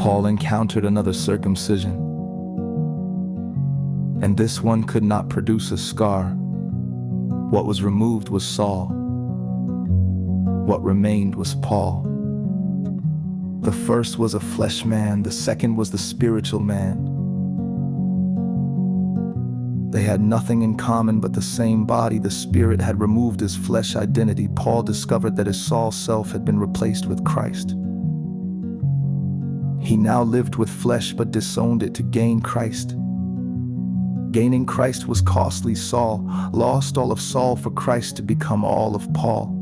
Paul encountered another circumcision, and this one could not produce a scar. What was removed was Saul. What remained was Paul. The first was a flesh man, the second was the spiritual man. They had nothing in common but the same body. The Spirit had removed his flesh identity. Paul discovered that his Saul self had been replaced with Christ. He now lived with flesh but disowned it to gain Christ. Gaining Christ was costly. Saul lost all of Saul for Christ to become all of Paul.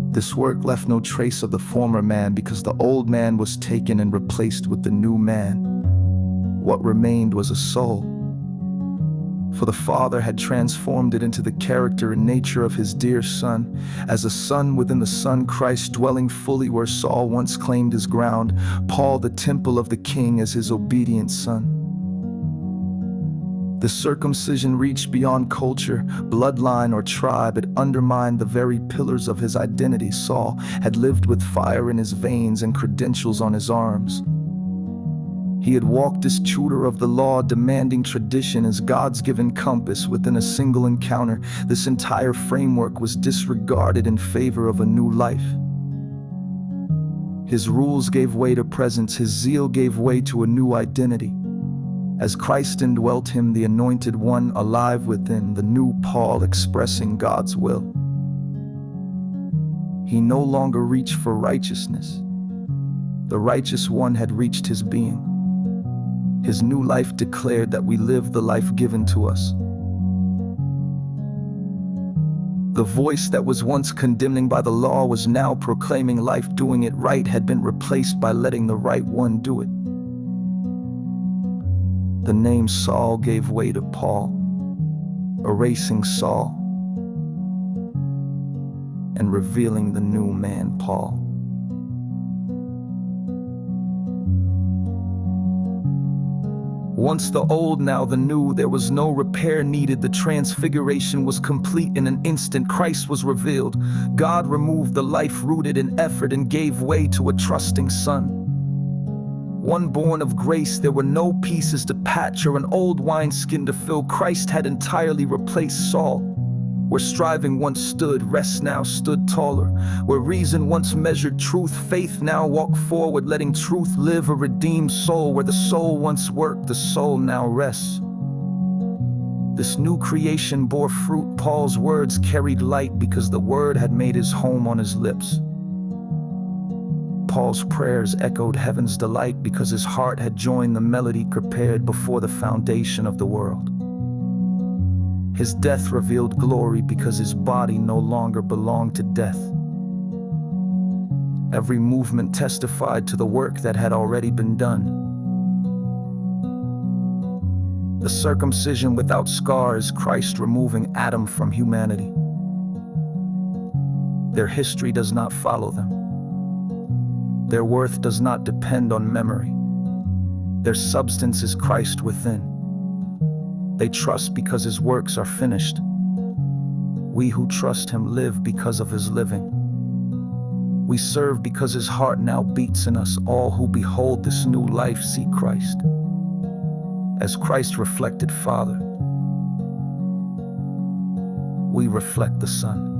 This work left no trace of the former man because the old man was taken and replaced with the new man. What remained was a soul, for the Father had transformed it into the character and nature of his dear Son. As a son within the Son, Christ dwelling fully where Saul once claimed his ground, Paul the temple of the King as his obedient son. The circumcision reached beyond culture, bloodline, or tribe. It undermined the very pillars of his identity. Saul had lived with fire in his veins and credentials on his arms. He had walked as tutor of the law, demanding tradition as God's given compass. Within a single encounter, this entire framework was disregarded in favor of a new life. His rules gave way to presence, his zeal gave way to a new identity. As Christ indwelt him, the Anointed One alive within, the new Paul expressing God's will. He no longer reached for righteousness. The righteous one had reached his being. His new life declared that we live the life given to us. The voice that was once condemning by the law was now proclaiming life. Doing it right had been replaced by letting the right one do it. The name Saul gave way to Paul, erasing Saul and revealing the new man, Paul. Once the old, now the new. There was no repair needed. The transfiguration was complete in an instant. Christ was revealed. God removed the life rooted in effort and gave way to a trusting son. One born of grace. There were no pieces to patch or an old wineskin to fill. Christ had entirely replaced Saul. Where striving once stood, rest now stood taller. Where reason once measured truth, faith now walked forward, letting truth live a redeemed soul. Where the soul once worked, the soul now rests. This new creation bore fruit. Paul's words carried light because the word had made his home on his lips. Paul's prayers echoed heaven's delight because his heart had joined the melody prepared before the foundation of the world. His death revealed glory because his body no longer belonged to death. Every movement testified to the work that had already been done. The circumcision without scar is Christ removing Adam from humanity. Their history does not follow them. Their worth does not depend on memory. Their substance is Christ within. They trust because his works are finished. We who trust him live because of his living. We serve because his heart now beats in us. All who behold this new life see Christ. As Christ reflected Father, we reflect the Son.